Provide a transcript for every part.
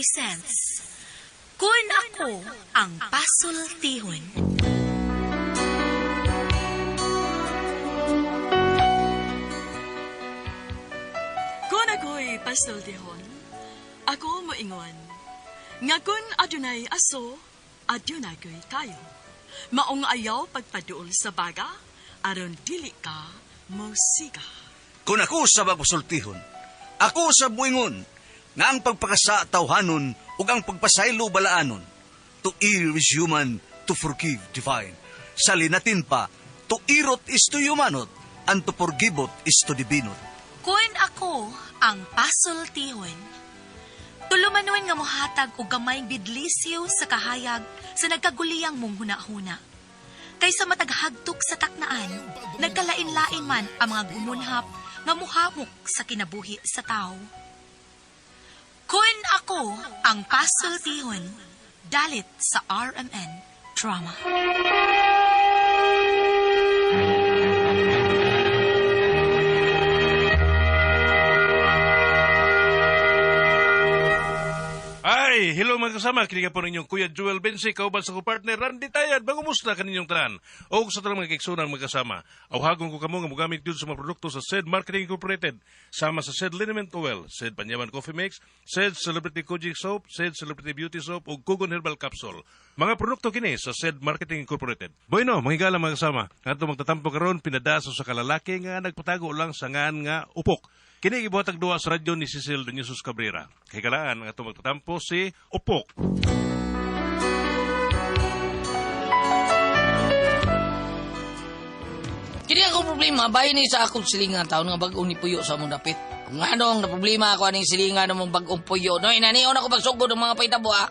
presents Kun Ako Ang Pasultihon. Kun ako'y pasultihon, ako moingon. Nga kun adunay aso, adunay ko'y kayo. Maong ayaw pagpaduol sa baga, aron dili ka musiga. Kung ako sa magpasultihon, ako sa buingon, nga ang pagpakasa tawhanon ug ang pagpasaylo balaanon. To err is human, to forgive divine. Salinatin pa, to irot is to humanot, and to forgivot is to divinot. Kun Ako Ang Pasultihon. Tulumanon nga mohatag og gamayng bidlisyo sa kahayag sa nagkaguliyang mong hunahuna. Kaysa mataghagtok sa taknaan, nagkalain-lain man ang mga gumunhap nga muhamok sa kinabuhi sa tao. Kun Ako Ang Pasultihon, dalit sa RMN Drama. Ay, hello mga kasama. Kiniga po ninyong Kuya Joel Bensi, kauban sa ko partner Randy Tayad. Bagumusta kaninyong tanan. O sa talang mga kiksunan mga kasama. Awhagon ko kamo nga mugamit yun sa mga produkto sa SED Marketing Incorporated. Sama sa SED Liniment Oil, SED Panyaman Coffee Mix, SED Celebrity Kojic Soap, SED Celebrity Beauty Soap, ug Kugon Herbal Capsule. Mga produkto kini sa SED Marketing Incorporated. Bueno, mga higala mga kasama. Nga magtatampo karon pinadaso sa kalalaki nga nagpatago lang sa ngan nga upok. Kini gibuhatag duwa sa radyo ni Cecil Doñesus Cabrera. Kay kalaan nga itong magtatampo si Upok. Kini ako problema, bayan ni sa akong silingan taon nga bag-ong ni puyo sa mong dapit. Kung anong na problema ako aning silingan ng mong bag-ong puyo. No, inaniyon ako magsugod ng mga paitabo ha.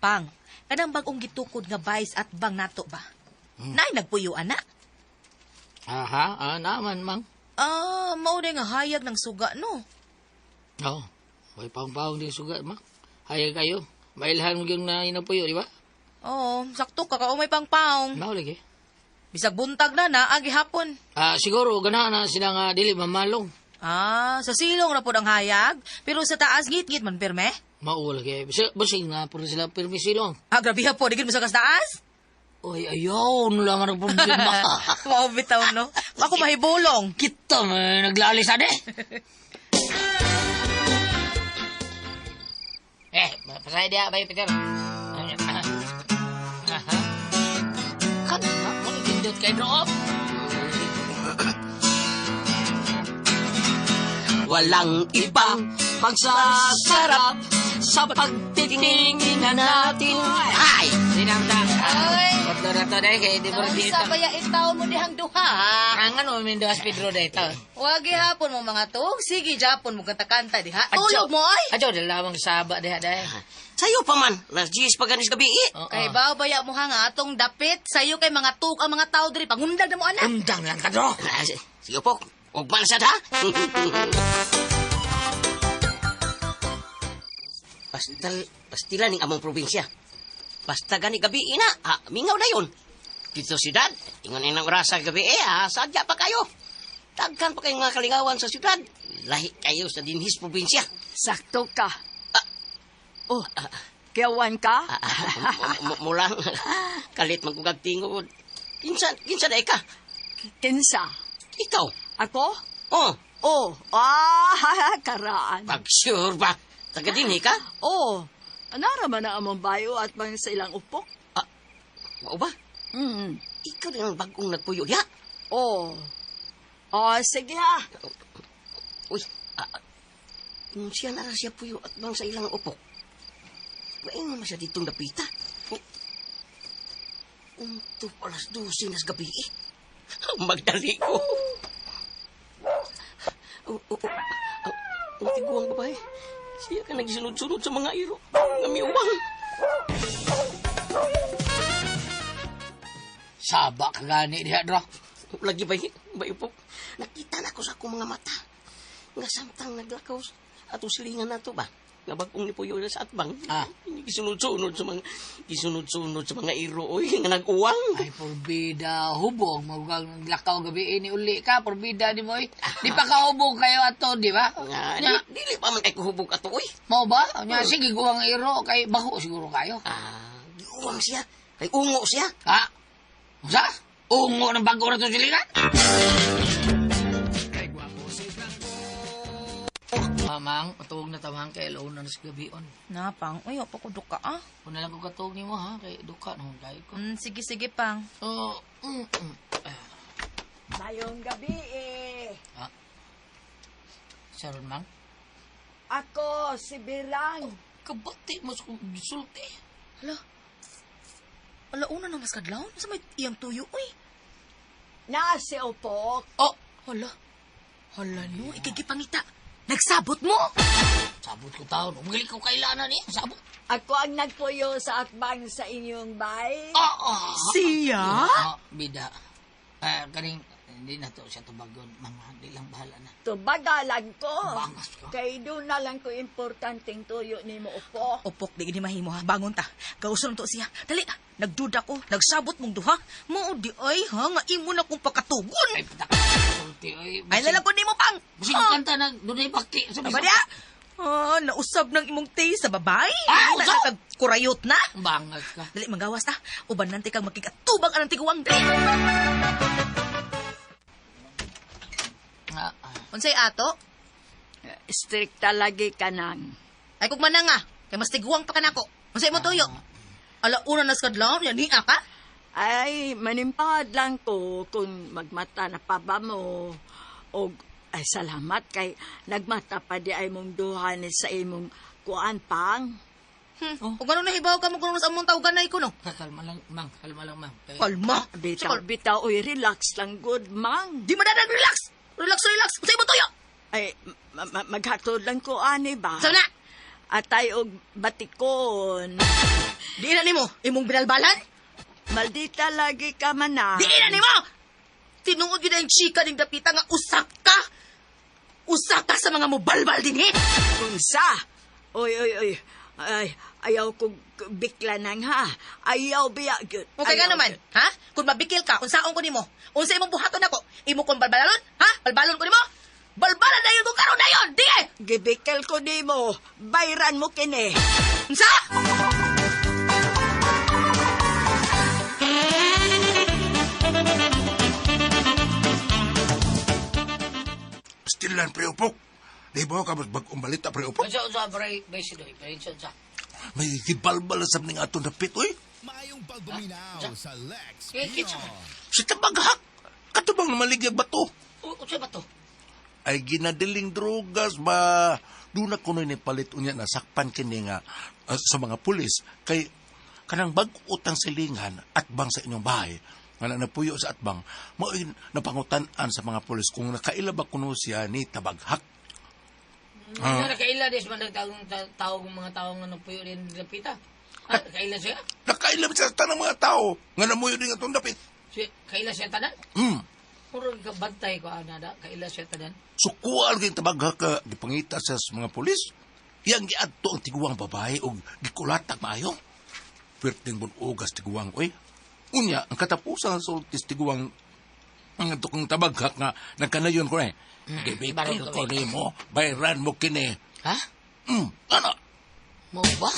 Pang, kanang bagong gitukod nga vice at bang nato ba? Nay nagpuyo anak. Aha, naman, mang. Mao nga hayag ng suga no. Oo, may pang-pang din sugat, mang. Hayag kayo. Mailhan mo yung na inapuyo, di ba? Oo, sakto ka may pangpaong. Naulig eh. Bisag buntag na agi hapon. Siguro, ganahan na sila nga dili mamalong. Sa silong na po ang hayag, pero sa taas ngit-ngit man pirme. Maulag eh. Basing nga, puro sila permisilong. Grabe ha po, digin mo sa taas? Uy, ayaw, no lang ang problema ka. Wow, bitaw no. Ako mahibulong. Kita, may naglalis ade. Pasay dia, Bay Peter. Kan, mo nagindot kay Drop. Walang ibang pagsasarap sa pagtitingin natin. Ay! Sinamdang. Ay! Patlo na to dahil kaya di mo rin dito. Sa baya itaw mo dihang duha. Angan mo minduas Pedro dito. Wagi hapon mo mga tug. Sige, Japon mo kanta-kanta diha. Tulog mo ay! Adyo, dalawang saba diha dahil. Sayo pa man, nas G's paganis gabi eh. Kay babaya mo ha nga atong dapit. Sayo kay mga tug ang mga tao diri. Pangundag na mo anak. Undang lang ka, Dro. Sige po, huwag man sad ha. Pastilan ng among probinsya. Basta gani gabi ina, mingaw na yun. Dito si Dad, ingon inang orasa gabi sadya pa kayo. Dagkan pa kayong mga kalingawan sa syudad. Lahi kayo sa dinhis probinsya. Sakto ka. Kiyawan ka? Mulang, kalit magkugag tingod. Kinsa na ka? Kinsa? Ikaw? Ako? Oh, Karaan. pag-sure ba? Taga dinhi ka? Naraman na among bayo at bang sa ilang upok? Mao ba? Ikaw din ang bagong nagpuyo, ya? Sige ha. Uy, siya na siya puyo at bang sa ilang upok. Maing naman siya ditong napita. Unto alas 12 nas gabi eh. Magdali ko. Ang tiguang babae. Siya ka nagsunod-sunod sa mga iro. Ngamiuwang. Saba ka gani diha, Dro. Lagi ba po? Nakita na ko sa akong mga mata. Nga samtang naglakaw atong silingan na to ba? nga bagong nipuyo na sa atbang. Ah. Gisunod-sunod sa mga iro, oy, nga nag-uwang. Ay, porbida, hubog. Magugang lakaw gabi, uli ka, porbida di mo, Di pa ka hubog kayo ato, di ba? Nga, dili pa man kay kuhubog ato, oy. Mau ba? Nya, sige, guwang iro, kay baho siguro kayo. Giuwang siya. Kay ungo siya. Ha? Sa? Ungo ng bago na ito silingan? Mamang, matuwag na tamang kay alaw na sa gabion. Napang, uy, pa ko duka ah. Kung nalang ko katuwag ni mo ha, kay duka na hong ko. Sige, pang. Oh, Mayong gabi eh. Saron mang? Ako, si Birang. Kabati mo sa gisulti. Alauna na mas kadlaw. Sa may iyang tuyo, uy. Na si Opok. Oh, Hala no, ikigipangita. Nagsabot mo! sabot ko taon. Umagali ko kailanan eh. Sabot. Ako ang nagpuyo sa atbang sa inyong bay. Siya? Bida. Kaning, hindi na to siya tubagon. Mga, di lang bahala na. Tubagalan ko. Bangas ko. Kay doon na lang ko importanteng tuyo ni mo, Opok. Opok, di gini mahimo ha. Bangon ta. Gauson to siya. Dali, nagduda ko. Nagsabot mong duha. Mo di ay ha. Nga imo na kong pakatugon. Ay, patak. Sulti, ay. Ay, lalagon ni mo, pang. Busing kanta na, doon ay bakti. Aba niya? Nausab ng imong tay sa babae. Usab? Nakagkurayot na. Bangas ka. Dali, magawas ta. Uban nanti kang magkikatubang anang tiguang. Dali. Unsay ato? Stricta lagi ka nang. Ay, kung manang nga. Kaya mas tiguang pa ka na ko. Unsay mo tuyo? Alauna na skadlaw. Yan, hiya ka? Ay, manimpad lang ko kung magmata na pa ba mo. O, ay, salamat kay nagmata pa di ay mong duha ni sa imong kuan pang. Kung gano'n nahibaw ka mo kung sa among tawganay ko, no? Kalma lang, mang. Kalma lang, mang. Kay- Kalma. Bitaw, uy, relax lang, good, mang. Di madadag relax. Relax. Unsay mo tuyo? Ay, maghatod lang ko, ani ba? Saan na? Atay og batikon. Di na nimo. Imong binalbalan? Maldita lagi ka man na. Di na nimo! Tinuod yun ang chika ng dapita nga usak ka. Usak ka sa mga mubalbal din eh. Unsa? Oy. Ay, ayaw ko bikla nang ha. Ayaw biya. Okay ka naman, ha? Kung mabikil ka, unsaon ko nimo? Unsa imong buhaton ako? Imo kong balbalon? Ha? Balbalon ko nimo? Balbalan na yun kung karon na yun! Di eh! Gibikil ko ni mo. Bayran mo kini. Unsa? Pastilan, pre Upok. Di ba ka mas bagong balita, pre Upok? Unsa, bray, sidoy. Unsa. May gibalbal sa ning aton dapit, oy. Mayong pagbuminaw sa Lex Kitsa. Pion. Si tabaghak. Katubang maligyag bato. Unsa ba to? Ay ginadiling drogas ba? Doon na kuno ni palit unya na sakpan kini nga sa mga pulis. Kay kanang bag-utang silingan at bang sa inyong bahay. Nga napuyo sa atbang, mao'y napangutan-an sa mga pulis kung nakaila ba kuno siya ni tabaghak. Nga nakaila des man tawag mga tao nga nagpuyo rin lapita. Kaila siya? Nakaila ba siya sa tanang mga tao nga namuyo din atong dapit. Kaila siya tanan? Puro kabantay ko anada. Kaila siya tanan? Sukuan kay tabaghak ka gipangita sa mga pulis. Iyang giadto ang tiguang babae o gikulatag maayo. Perting bunugas tiguang oy. Unya, ang katapusan sa sultis tiguang ang tukong tabaghak nga nagkanayon ko eh. Ibigil ko ni mo, bayran mo kini. Ha? Ano? Mo ba?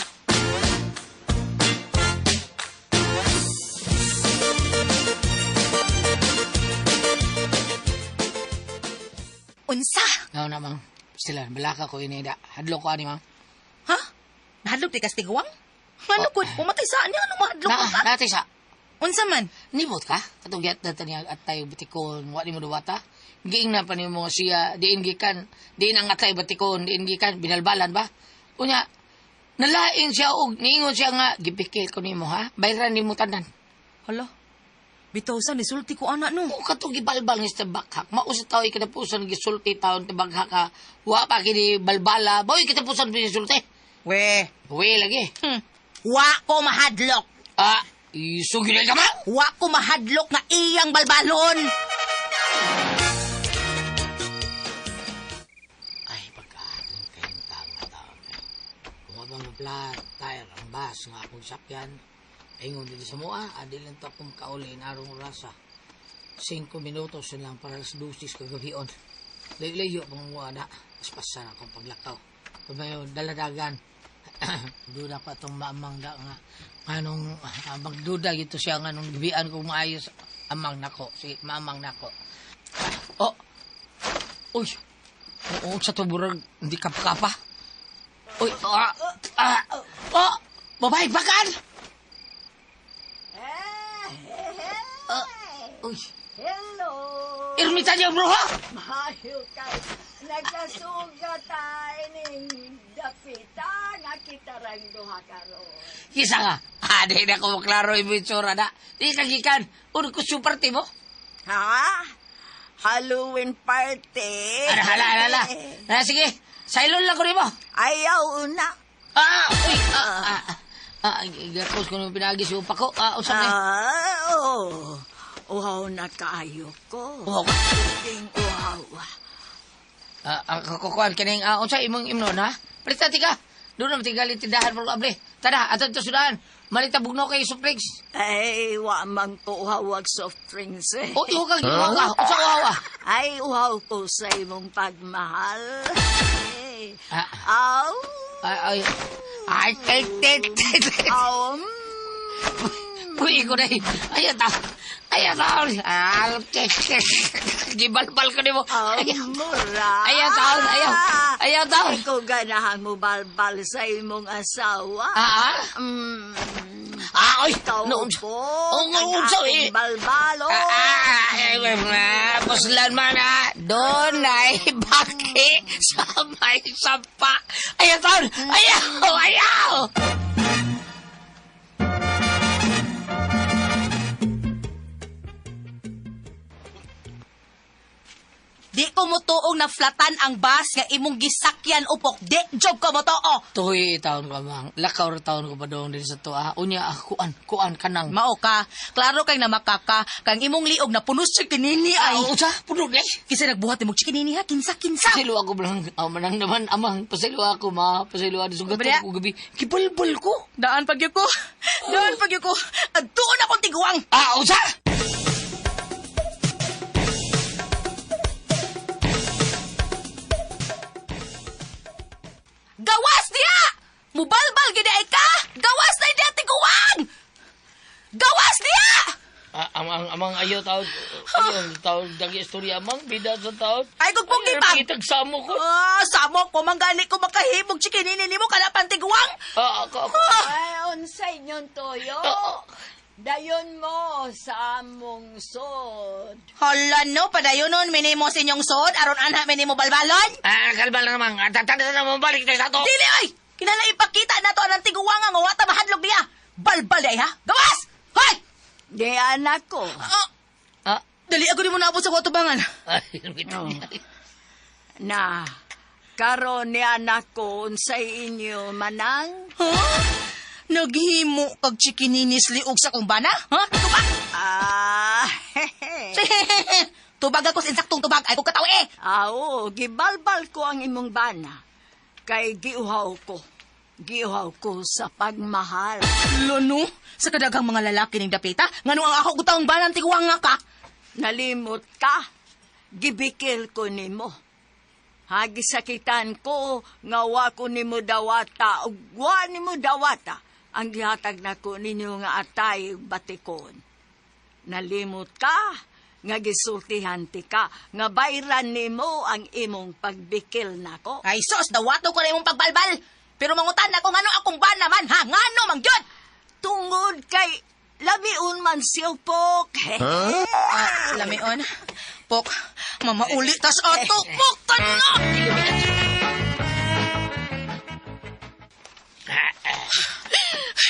Unsa? Nga namang. Sila, balaka ko inida. Hadlo ko ani, mang. Ha? Nahadlok di kastiguang? Ano ko? Pumatay saan niya? Ano mahadlok ka? Dati sa. Unsa man? Nibot ka? Katugyat na taniya at tayo batikon. Wali mo duwata? Giing na pa ni mo siya. Diin gikan. Diin ang atay batikon. Diin gikan. Binalbalan ba? Kunya, nalaing siya og niingon siya nga. Gipikil ko ni mo ha? Bayran ni mo tanan. Hala. Bitaw sa nisulti ko anak no. O katong gibalbal ni sa baghak. Mausa tao ikinapusan gisulti taon sa baghak ka. Wa pa kini balbala. Boy kitapusan gisulti. We. lagi. Wa ko mahadlok. Isugilay ka man? Wa ko mahadlok nga iyang balbalon. Ay, pagkaon kayong tanga tao. flat tire ang bus nga akong sakyan. Ingon dito sa mua, adi lang to akong kauli narong rasa. 5 minutos na lang para sa 12 kagabion. Layo pang mua na. Paspasan akong paglakaw. Kumayo, daladagan. Duda pa itong maamang da nga. Anong, magduda ito siya nga nung gabian kong maayos amang nako. Si maamang nako. Oh! Uy! Oo, sa tuburag, hindi kapakapa. Uy! Oh! Babae, bakan! Uy! Hello! Irmita niya, bro, ha? Mahayo ka. Nagkasugat tayo ng dapita nga kita rang duha karon. Kisa nga. Di na ko maklaro yung itsura na. Di kagikan. Uno ko super mo. Ha? Halloween party? Hala. Sige. Sailon lang ko rin mo. Ayaw na. Uy. Gakos ko nung pinagis yung pako. Usap na. Oo. Uhaw na kaayo ko. Uhaw ka? Ting uhaw. Kukuhan ka ng unsa imong imnon, ha? Palita ka. Doon naman tigali tindahan mo kable. Tada, ato ito sudahan. Malita bugno kay Suplex. Ay, wa man ko uhawag soft drinks eh. O, iho kang iho ka. Unsa uhaw. Ay, uhaw ko sa imong pagmahal. Aw. Ay, Aw. Uy, ko na eh. Ayaw ta. Gibalbal ko ni mo. Mura. Ayaw ta. Ikaw ganahan mo balbal sa imong asawa. Oy. Ikaw po. Unsa eh. Balbalo. Paslan man ha. Doon ay baki sa may sampa. Ayaw ta. Ayaw. Di ko mo tuong na flatan ang bus nga imong gisakyan upok. Di job ko mo tuo. Tuhoy taon ka mang. Lakaw ra taon ko pa doon din sa to. Unya kuan kanang. Mao ka. Klaro kay na makaka. Kang imong liog na punos siya kinini ay. Usa punog eh. Kisa nagbuhat imong chikinini ha. Kinsa. Pasilo ako manang naman amang. Pasilo ako ma. Pasilo ako sugat Kabala? ko gabi. Kibalbal ko. Daan pagyo ko. Doon akong tiguang. Usa. Gawas niya! Mubalbal gina ka! Gawas na hindi tiguang! Gawas niya! Amang ayaw taon dagi istorya amang bida sa taon. Ay, kung gipang! Itagsamo ko. Samo ko, manggani ko makahimog chikinini ni mo kanapan tiguang! Ako. Ay, unsay nyon toyo. Dayon mo sa among sod. Hala no, padayonon, minimo sa inyong sod, aron anha minimo balbalon? Kalbal na naman. Tatanda na mo balik tayo sa to. Dili ay! Kinala ipakita na to anang tiguang nga wata mahadlog niya. Balbal day ha? Gawas! Hoy! Di anak ko. Dali ako di mo naabot sa kwatubangan. Na, karon ni anak ko unsay inyo manang. Naghimo kag chikininis liog sa kumbana? Ha? Tubag? Tubag ako sa insaktong tubag. Ay ko kataw eh. Gibalbal ko ang imong bana. Kay giuhaw ko sa pagmahal. Lono, sa kadagang mga lalaki ning dapita, ngano ang ako gutawang banan tiguang nga ka? Nalimot ka. Gibikil ko nimo. Hagisakitan ko nga wa ko nimo dawata ug wa nimo dawata ang gihatag nako ninyo nga atay batikon. Nalimot ka nga gisultihan ti ka nga bayran nimo ang imong pagbikil nako. Ay sos, dawato ko na imong pagbalbal. Pero mangutan ako ngano akong bana man ha? Ngano mangyod? Tungod kay lamiun man siya pok. Lamion? Pok, mamauli tas ato. Pok, tano!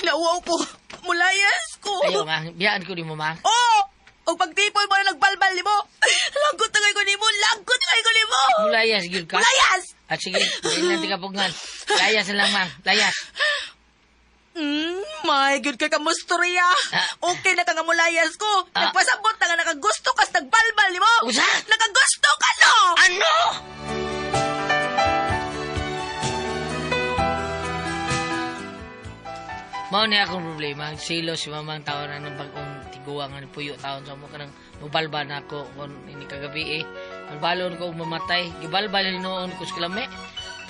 Nauwaw ko. Mulayas ko. Ayaw ma, biyaan ko di mo ma. O pagtipoy mo na nagbalbal ni mo. Lagot na kayo ko ni mo. Mulayas, gil ka. Mulayas! At sige, hindi ka pugngan. Layas na lang ma, layas. My God, kay kamustorya. Okay na ka nga mulayas ko. Nagpasabot na nga nakagusto kas nagbalbal ni mo. Usa? Nakagusto ka no? Ano? Mao ni akong problema, silo si mamang taon na ng bagong tiguang ni puyo taon sa mo kanang mubalba na ako kon ini kagabi balbalon ko mamatay, gibalbal noon ko sa kalame.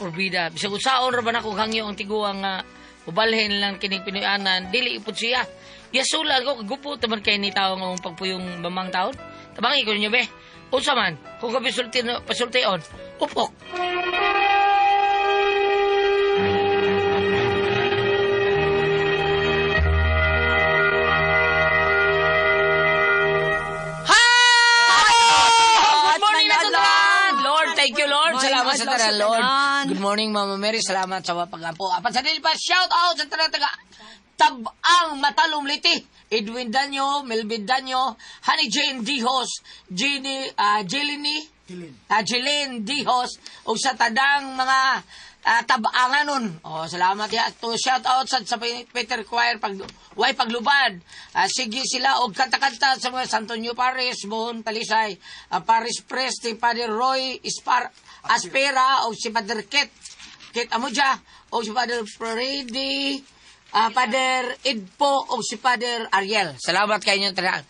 Porbida, bisag usaon ra ba nako hangyo ang tiguang nga mubalhin lang kining Pinoyanan, dili ipud siya. Yasulan ko kagupo taman kay ni tawo nga pagpuyong mamang taon. Tabangi ko ninyo be. Unsa man, kung ka pasultion, upok. Thank you, Lord. Salamat sa tanan, Lord. Good morning, Mama Mary. Salamat sa pag-ampo. Apan sa nilpa, shout out sa tanan taga Tabang Matalom Liti. Edwin Danyo, Melvin Danyo, Honey Jane Dihos, Jeline Dihos, o sa tadang mga tabangan nun. O, salamat ya. To shout out sa Peter Choir paglubad. Sige sila og kanta-kanta sa mga Santonio Paris, Bohon Talisay, Paris Presti, Padre Roy Aspera o si Padre Kit Amuja o si Padre Freddy, Padre Idpo o si Padre Ariel. Salamat kayo nyo talaga.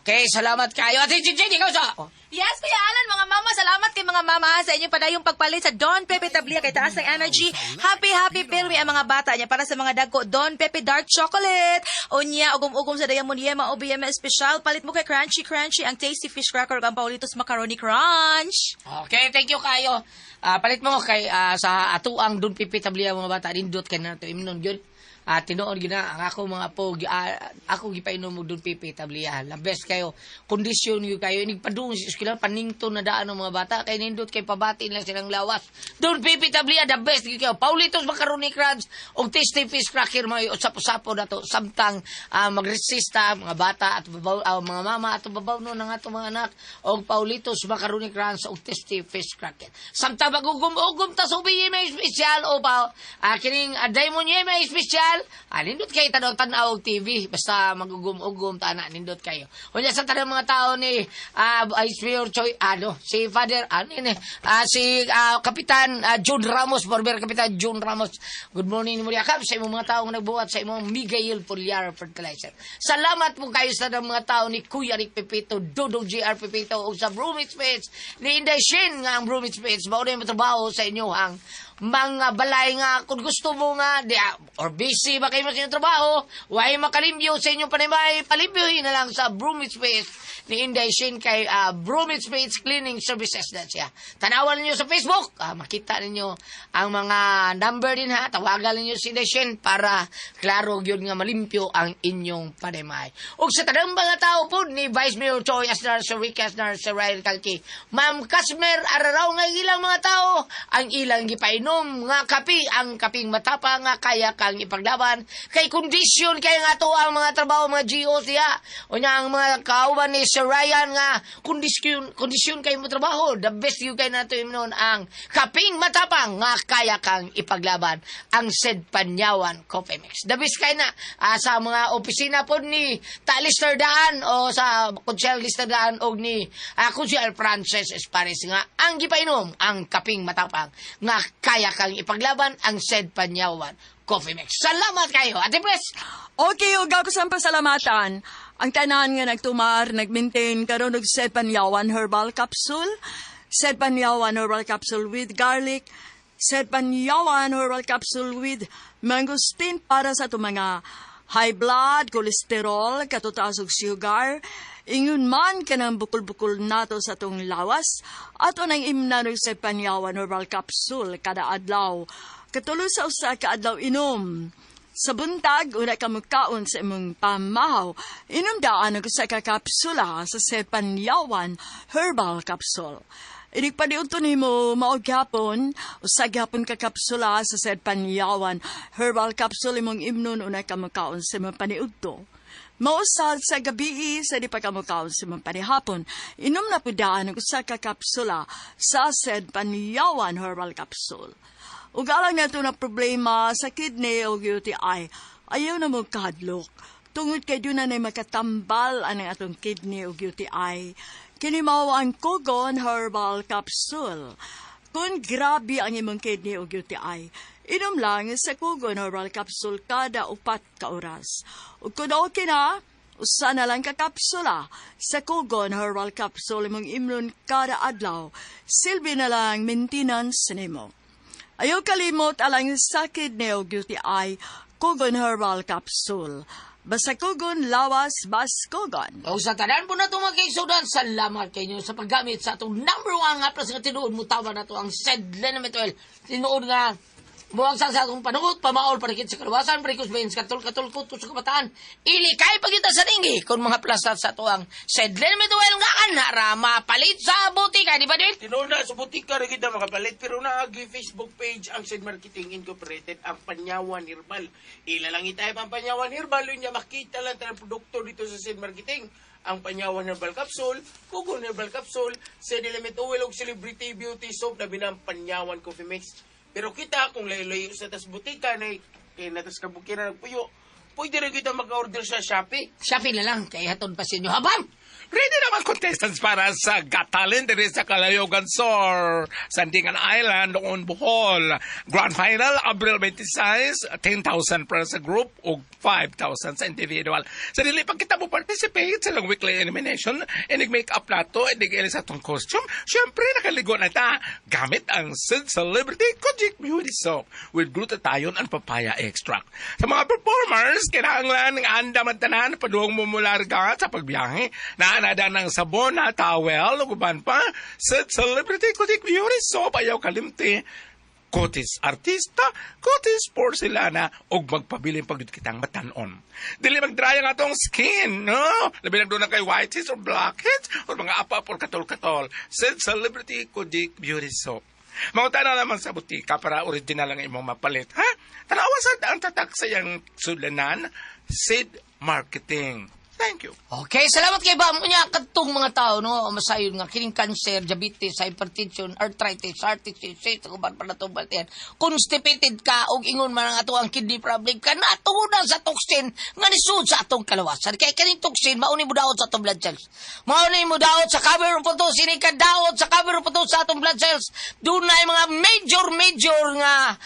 Okay, salamat kayo. Ate Gigi, ikaw sa... Yes, Kuya Alan, mga mama, salamat kay mga mama sa inyo padayong pagpalit sa Don Pepe Tablia kay taas ng energy. Happy pilmi ang mga bata niya para sa mga dagko Don Pepe Dark Chocolate. O niya, ugom-ugom sa Diamond Yema o BM Special. Palit mo kay Crunchy ang Tasty Fish Cracker ang Paulitos Macaroni Crunch. Okay, thank you kayo. Palit mo kay sa atuang Don Pepe Tablia mga bata. Dindot ka na ito. Imnon yun. Tinoon gina ang ako mga po ako gipainom mo Don Pepe Tablia. La best kayo. Kondisyon yu kayo nigpadung si eskwela paningto na daan ng mga bata kay nindot kay pabati lang silang lawas. Don Pepe Tablia the best yu kayo. Paulitos Macaroni Crunch og Tasty Fish Cracker may usap-usapo na to samtang magresista mga bata at babaw mga mama at babaw no ng ato mga anak og Paulitos Macaroni Crunch og Tasty Fish Cracker. Samtang magugum-ugum ta subi may special o pa kining Diamond may special. Nindot kayo tanaw og TV basta magugum-ugum tana nindot kayo. Unya sa tanang mga tao ni Mayor Choi si Father si Kapitan June Ramos, former Kapitan June Ramos. Good morning mo yakap sa imong mga tao nga nagbuhat sa imong Miguel Poliar Fertilizer. Salamat po kayo sa mga tao ni Kuya Rick Pepito, Dodong GR Pepito o sa Bromwich Page ni Inday Shin nga ang Bromwich Page mao na trabaho sa inyo ang mga balay nga kung gusto mo nga or busy ba kayo sa inyong trabaho, why makalimbyo sa inyong panimay, palimbyohin na lang sa Bromwich Space ni Inday Shin kay Bromwich Space Cleaning Services na siya. Tanawan ninyo sa Facebook, makita ninyo ang mga number din ha, tawagan ninyo si Inday Shin para klaro yun nga malimpyo ang inyong panimay. O sa tanang mga tao po ni Vice Mayor Choi Asnar, Sir Rick Asnar, Sir Ryan Kalki, Ma'am Kasmer, araraw nga ilang mga tao, ang ilang gipainom nga kapi, ang kaping matapa nga kaya kang ipaglaban kay kondisyon kay nga to ang mga trabaho mga GO siya o niya ang mga kauban ni Sir Ryan nga kondisyon kay mo trabaho the best you kay nato imnon ang kaping matapang nga kaya kang ipaglaban ang Sed Panyawan Coffee Mix the best kay na sa mga opisina po ni Lister Daan o sa Kunsel Lister Daan o ni Kunsel Frances Espares nga ang gipainom ang kaping matapang nga kaya kang ipaglaban ang Sed Panyawan Coffee Mix. Salamat kayo, Ate Pres! Okay, ug ako sa pasalamatan. Ang tanan nga nagtumar, nagmaintain karon og Sed Panyawan Herbal Capsule, Sed Panyawan Herbal Capsule with garlic, Sed Panyawan Herbal Capsule with mangosteen para sa itong mga high blood, cholesterol, katutaas og sugar, ingon man kanang bukol-bukol nato sa itong lawas, ato nang imnanog sa Panyawan Herbal Capsule kada adlaw. Katulo sa usa ka adlaw inom. Sa buntag, una ka magkaon sa imong pamahaw, inom daan og sa kapsula sa Sed Panyawan Herbal Capsule. Inig pa diunto nimo maog gapon, usa gapon ka kapsula sa Sed Panyawan Herbal Capsule imong imnon una ka magkaon sa imong paniudto. Mausal sa gabi sa di pa ka magkaon sa imong panihapon, inom na po daan og usa ka kapsula sa Sed Panyawan Herbal Capsule. Ug alang nato na problema sa kidney o UTI, ayaw na mo kahadlok. Tungod kay doon na makatambal ang atong kidney o UTI. Kini mao ang Kogon Herbal Capsule. Kung grabe ang imong kidney o UTI, Inom lang sa Kugon Herbal Capsule kada 4 ka oras. Ug kung okay na, usa na lang ka kapsula sa Kugon Herbal Capsule imong imnon kada adlaw. Silbi na lang maintenance nimo. Ayaw kalimot alang sakit neo guilty eye Kugon Herbal Capsule. Basta Kugon, lawas, bas Kugon. O sa tanan po na ito mga kaigsunan, salamat kayo sa paggamit sa itong number 1 nga plus nga tinuod mo tawa na ito ang Sedlenamet Oil. Tinuod nga buwang sa atong panungot, pamaol, parikit sa kalawasan, parikos bayin sa katol-katol-kuto sa kabataan. Ilikay pagkita sa ringi kung mga plastat sa ito ang Sedlenamet Oil nga anara, palit sa butika, di ba din? Tinuna sa butika rin kita makapalit, pero naagi Facebook page ang Sed Marketing Incorporated, ang Panyawan Herbal. Ilalangi tayo pang Panyawan Herbal, yun niya makita lang tayo produkto dito sa Sed Marketing. Ang Panyawan Herbal Capsule, Kugon Herbal Capsule, Sed Element Oil o Celebrity Beauty Soap na binang Panyawan Coffee Mix. Pero kita, kung layo-layo sa tas butika na natas kabukiran ng puyo, pwede rin kita mag-order sa Shopee. Shopee na lang, kaya hatod pa sa inyo habang. Ready naman contestants para sa Got Talent diri sa Kalayogan Sor, Sandingan Island, noon Bohol. Grand Final, Abril 26, 10,000 para sa group o 5,000 sa individual. Sa dili pag kita mo participate sa lang weekly elimination, make-up na to, inig-ili sa itong costume, syempre nakaligo na ta. Gamit ang Sid Celebrity Kojic Beauty Soap with glutathione and papaya extract. Sa mga performers, kinahanglan ng andaman tanan, paduhong mumularga sa pagbiyahe, na nada ng sabon na towel, luguban pa, sa Celebrity Kojic Beauty Soap, ayaw kalimti, Kotis Artista, Kotis Porcelana, o magpabiling pagdut kitang matanon. Dili magdraya nga tong skin, no? Labi lang doon na kay whiteheads or blackheads, o mga apa or katol-katol. Sa Celebrity Kojic Beauty Soap. Manguta na naman sa butika para original lang imong mapalit, ha? Tanawa sa ang tatak sa iyang sulanan, Sid Marketing. Thank you. Okay, salamat kay Bam. Unya, katong mga tao, no, masayon nga, kining cancer, diabetes, hypertension, arthritis, kuban pa na itong baltihan. Constipated ka, o ingon man ang ato ang kidney problem ka, natugunan sa toxin, nga nisud sa atong kalawasan. Kaya kining toxin, mauni mo daot sa atong blood cells. Mauni mo daot sa cover po to, sinika daot sa cover po to sa atong blood cells. Doon na yung mga major nga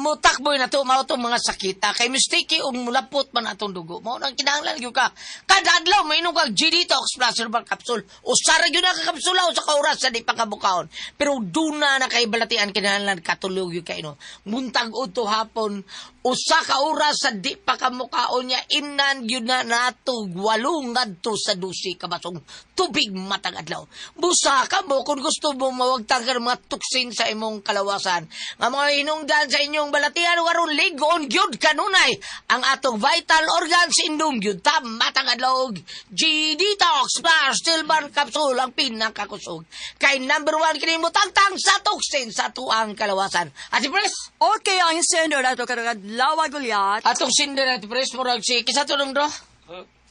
mutakboy na to, mga sakita. Kay mistake, mulapot man atong dugo. Maunang kinahanglan yung ka. Kada adlaw, may inom kang G-Detox Plus Herbal Capsule. O sarag yun na kakapsula o sa kauras sa di pagkabukaon. Pero doon na nakabalatian kinahanglan katulog yung kaino. Muntag o to hapon, o sa kauras sa di pagkabukaon niya, inan yun na nato, walungad to sa dusi kabasong tubig matang adlaw. Busa ka mo kung gusto mo mawagtang ka mga tuksin sa imong kalawasan. Nga mga hinungdan sa inyong balatian, waron ligon, gyud kanunay. Ang atong vital organs indong gyud ta matang adlaw. G-Detox Plus Herbal Capsule ang pinakakusog. Kay number 1 kini mo tangtang sa tuksin sa tuang kalawasan. Ati Pres? Okay, ang sender na ito karagad lawa gulyat. Atong sinder Ati Pres, murag si kisa tulong do?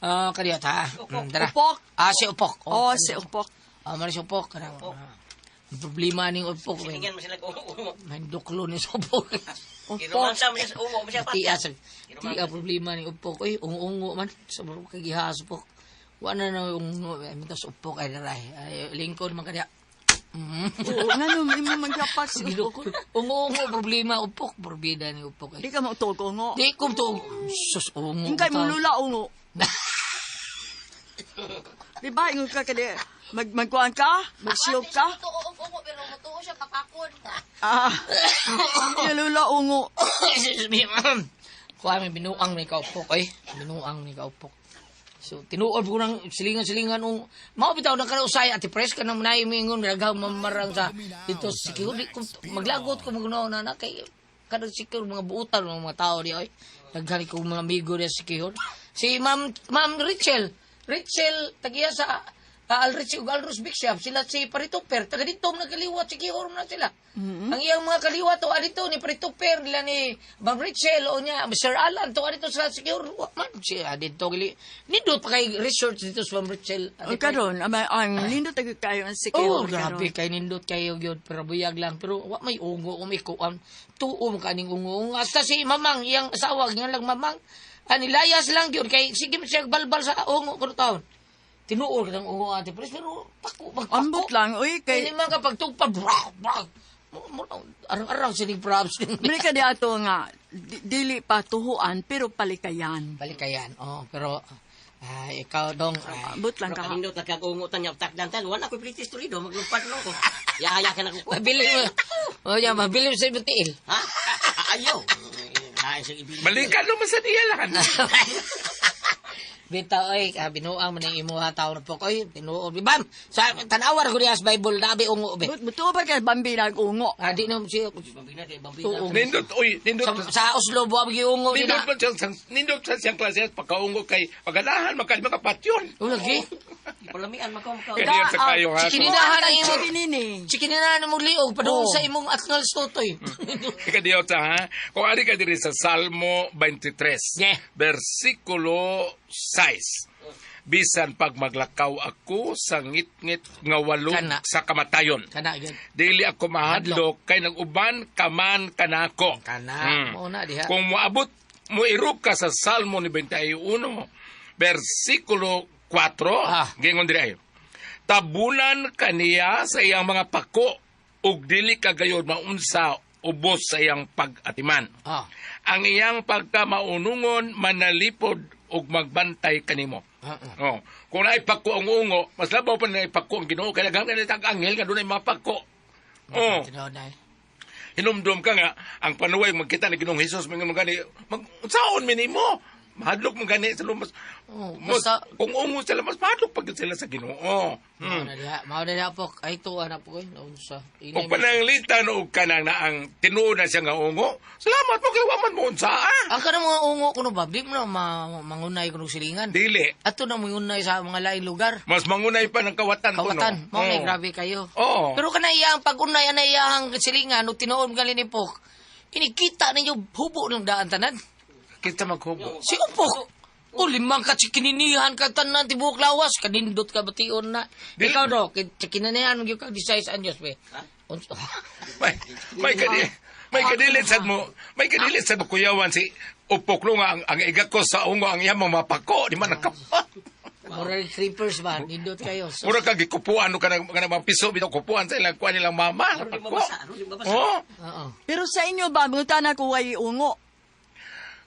Kadiyot ha. Dara. Upok. Si Upok. Si Upok. Mara si Upok. Ang problema ni Upok. Tingnan mo sila kung May duklo ni Upok. Inumansa mo siya sa umo mo siya pa. Tiya problema ni Upok. Uy, ungo man. Sobrang kagihas Upok. Wala na ungo. Mitas Upok ay daray. Lingkod man kanya. Oo, nga no, may mo magyapat si Upok. Ungo problema Upok. Porbida ni Upok. Di ka mautog, ungo. Di kong to. Sus, ungo. Hingkay mo lula, ungo. Di ba, ingon ka kadi, magkuhan ka? Magsiyog ka? Ungo, pero matuo siya, papakon. Lula, ungo. Kuha may binuang ni Kaupok, binuang ni Kaupok. So, tinuod ko ng silingan-silingan ng maupitaw ng kanausay at i-press ka ng naimingon, nilagaw mamarang sa dito sa sikihod. Maglagot ko maguna na kay kadang sikihod mga buutan ng mga tao di, naghari ko mga amigo niya sikihod. Si Ma'am Rachel, tagiya sa Alric ug Alros Big Shop, sila si Parituper, taga dito nagkaliwat si Kihor na sila. Ang iyang mga kaliwat to adito ni Parituper nila ni Ma'am Rachel o niya Sir Alan to adito sa Kihor man si adito gali. Nindot pa kay research dito sa Ma'am Rachel. O karon, ang nindot tayo kayo ang sikihor. Grabe kay nindot kayo gyud pero buyag lang pero wa may ungo umikuan. Tuom kaning ungo. Hasta si Mamang iyang asawa nga lang Mamang anilayas lang gyud kay sige siya balbal sa ungo kuno taon. Tinuor ka ng ungo Ate Pres, pero pako, magpako. Ambot lang, uy, kay... Hindi man kapag tugpad, arang-arang sining props. Mereka di ato nga, dili pa tuhuan, pero palikayan. Balikayan. Pero ikaw dong. But lang Pero ka. kanindot nagkagungutan niya utak dantan. Wala ko British tulido. Maglumpat lang ko. Yahayakan ako. Mabili mo. Mabili mo sa ibutiil. Ha? Ayaw. Balikan naman sa diyalan. Bitaw, binuang man ang imuha tao na po. Oy, binuong. Bam! Sa tanawar ko niya sa Bible, nabi ungo, be. Buto ba ka bambi nag-ungo? Di na siya. Bambina kay Oo. bambina. Nindot Sa Oslo, buwag yung ungo. Nindot sa siyang klase at pagkaungo kay paganahan, mga patyon. Lagi. Palamian makaw. Kaya sa kayo ha. Chikininahan ang imong. Chikinini. Chikininahan ang mong liog. Padoon sa imong atngal stotoy. Ikadiyot ha. Kung ari ka diri sa Salmo 23, Yeah. versikulo 6. Bisan pag maglakaw ako sa ngit-ngit nga walog Kana. sa kamatayon. Kana, yun. Dili ako mahadlok kay nag-uban kaman kanako. Kana. Mauna, diha. Kung moabot mo irog ka sa Salmo 91, versikulo 4, gingon diri ayo. Tabunan kaniya sa iyang mga pako ug dili kagayod maunsa ubos sa iyang pag-atiman. Ang iyang pagkamaunungon manalipod ug magbantay kanimo. Kung naay pako ang ungo, mas labaw pa naay pako ang Ginoo kay daghang na tag-anghel nga dunay mga pako. Hinumdum ka nga ang panuway magkita ni Ginoong Hesus mga gani magsaon minimo. Mahadlok mo gani sa lumas. Basta, Kung ungo sila, mas mahadlok pag sila sa Ginoo. mao na diha po. Ay, tuwa na po. Naunsa. O pananglitan o kanang na ang tinuod na siya nga ungo, salamat mo kay waman mo unsa. Ang ka mga ungo kuno ba? Di mo na mangunay kuno silingan. Dili. Ato na mangunay sa mga lain lugar. Mas mangunay pa ng kawatan kuno. Kawatan. Mao may grabe kayo. Oo. Pero kana iyang pag-unay na iyang silingan no tinuod gali ni Pok. Kinikita ninyo hubo ng daan tanan. Kita maghubo. Si Upok. O limang ka kininihan ka tanan tibuk lawas kanindot ka bation na. Ikaw do, kininihan gyud ka 16 anyos be. May kadilit sad mo. May kadilit sad mo kuyawan si Upok lo nga ang iga ko sa ungo ang iyang mamapako di man nakapat. Moral creepers ba? Nindot kayo. So, Mura kag gikupuan no kanang mga piso bitaw kupuan sa ilang kuan nilang mama. Oh. oo. Pero sa inyo ba, buta na ko ay ungo?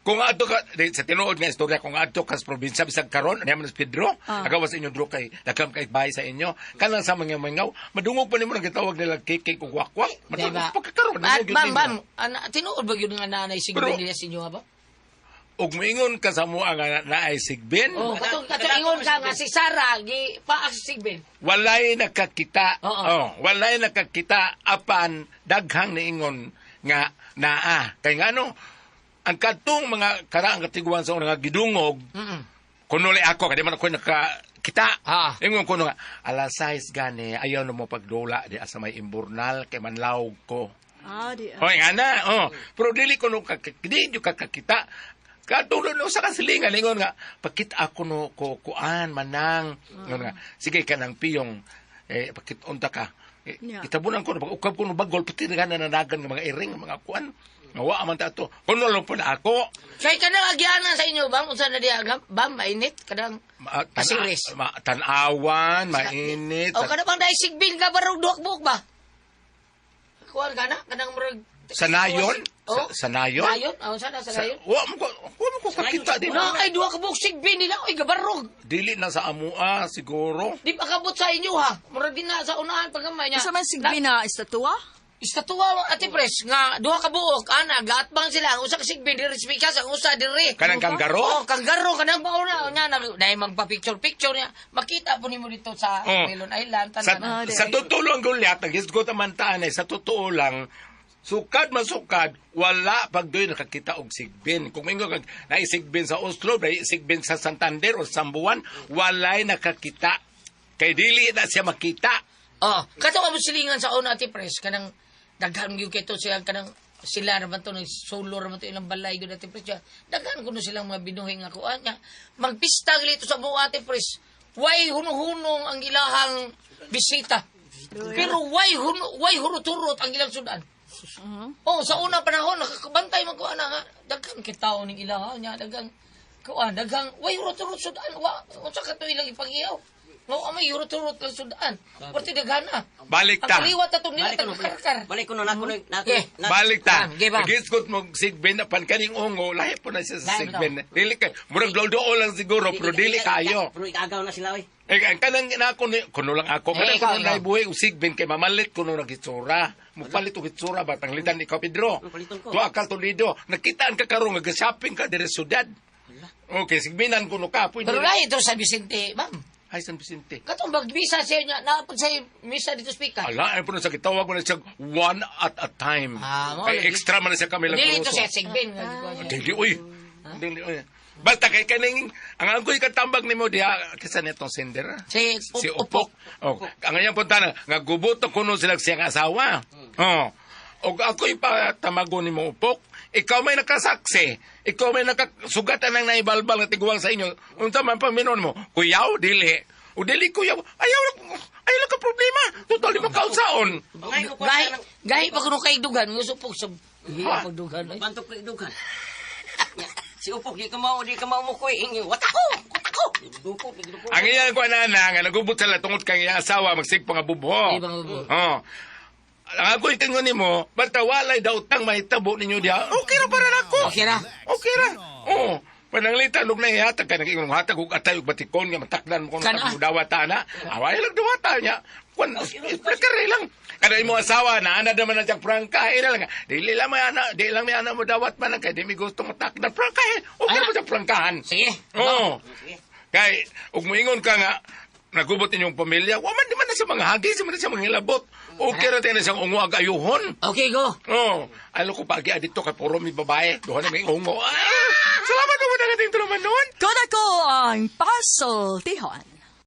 Kung ato ka sa tinuod nga istorya kung ato ka sa probinsya bisag karon ani man Pedro agawas inyo dro kay dagam kay bahay sa inyo kanang sa mga mangaw madungog pa nimo nang gitawag nila kike ug wakwak Diba? pagkakaron Bam, tinuod ba yun nga nanay sigbin nila sa inyo ba? ug moingon ka sa mo ang naay sigbin Oh, katong ingon ka nga si Sarah, gi paak si sigbin. walay nakakita Oo. walay nakakita apan daghang niingon nga naa kay ngano ang katong mga karaang katiguan sa nga gidungog kunuli ako kadi man ako nakakita ingon ko nga alas 6 gani ayaw na mo pagdula di asa may imburnal kay manlawg ko Di. hoy ana pero dili ko no di yo kakakita katong no sa kasilingan ingon nga pakit ako no ko kuan manang ingon nga sige kanang piyong pakit unta ka kitabunan ko pag ukab ko no bagol pati nga nananagan ng mga iring mga kuan Nawa man ta to. Kuno lang po na ako. Kay kanang agyanan sa inyo bang unsa na diha bam mainit kadang pasiris. Tanawan, mainit. O kada bang dai sigbin ka barog duak buok ba? Kuan kana kanang murag Sanayon? Oh? Sanayon? Nayon? Unsa na sa nayon? Wa mo ko kakita din. No, ay duha ka buok sigbin nila oy gabarog. Dili na sa amua siguro. Di pa kabot sa inyo ha. Murag din na sa unahan pagkamay niya. Sa man sigbin na estatwa? Istatwa ati pres nga duha ka buok ana gaatbang sila ang usa ka sigbin diri speaker sa usa diri. Kanang kanggaro? Oh, kanggaro kanang bauna nya na magpa-picture niya. Makita po nimo dito sa Melon Island tanan. Sa totoo lang gulyat ang hisgot man taanay sa totoo lang sukad masukad wala pagdoy nakakita og sigbin. Kung ingo kag naisigbin sa Oslo, naisigbin sa Santander o Sambuan, walay nakakita. Kay dili na siya makita. Oh, kato ka silingan sa una ati pres kanang daghan gyud kito siya kanang sila naman to solo naman to ilang balay gyud ati pres. Daghan kuno silang mga binuhing nga kuan nya. Magpista gilito sa buo ati pres. Way hunong-hunong ang ilahang bisita. Pero way hurot-hurot ang ilang sudan. Oh, sa unang panahon nakakabantay man ko ana nga daghang kitaw ning ilaha nya daghang kuan daghang way hurot-hurot sudan wa unsa ka to ilang ipagiyaw. No, may urot-urot lang sudaan. Pwede dagana. Balik Ang ta. kaliwat atong nila, Balik ko no, taga-karkar. balik ko no, nako no, Eh, Balik ta. Bam, bam. Nagisgot mo sigbin na pan kaning ungo, lahi po na siya sa Lahi sigbin. Dili ka, murag doldo lang siguro, pero dili kayo. Pero ikagaw na sila, oy. Eh, kanang inako ni, kuno lang ako, Eh, kanang ikaw, kuno na ibuhi, sigbin kay mamalit kuno na gitsura. Mupalit o gitsura, batang litan ikaw, Pedro. Paliton ko. To akal Toledo, nakitaan ka karong, nag-shopping ka dire sudad. Okay, sigbinan kuno ka, pwede. Pero lahi ito sa Vicente, ma'am. Ay, San Vicente. Katong magbisa sa inyo, naapod sa misa dito speaker. Ala, ay po na sa gitawag mo na siya one at a time. Mo, Kay extra man na siya kami lang. Dili ito sa Sigbin. Dili, uy. Dili, uy. Basta kay kaning, ang angkoy katambag ni mo diha, kisa nitong sender. Si Upok. Oh, ang ngayang punta na, nga gubuto kuno sila siyang asawa. Oh. O ako'y patamago ni mo, Upok. Ikaw may nakasaksi. Ikaw may nakasugatan ng naibalbal na tiguang sa inyo. Unta man paminon mo, kuyaw, dili. O dili kuyaw, ayaw lang ka problema. Total di mo kaunsaon. Gahi pa kuno kay dugan, gusto po sa pagdugan. Bantok ko idugan. Si Upok, di ka mau mo ko ingi. Watako! Dukot. Ang iyang ko na nga nagubot sila tungod kang iyang asawa, magsig pa nga bubho. Di ba nga bubho? Oh. Ang ako'y tingon ni mo, basta walay daw tang mahitabo ninyo diha, okay ra para nako. Okay ra. Okay ra. Oo. Pananglita, nung naihatag ka, naging hatag kung atay, batikon, nga matakdan mo kung dawata na. Away lang dawata niya. Kung, nagkari lang. Kada mo asawa, naanad naman na siyang prangkahe na lang. Di lang may anak mo dawat man, kaya di may gusto matakdan. Prangkahe. Okay naman siyang prangkahan. Sige. Oo. Kaya, ug moingon ka nga, nagubot ninyong pamilya, waman di man na siya mga hagis, man na siya mga hilabot. Okay ra tayo na siyang ungo agayuhon. Okay, go. Oh, alam ko pagi adito kay puro mi babae, duha na may ungo. Salamat mo na ating tuluman noon. Kung ako ang Pasultihon.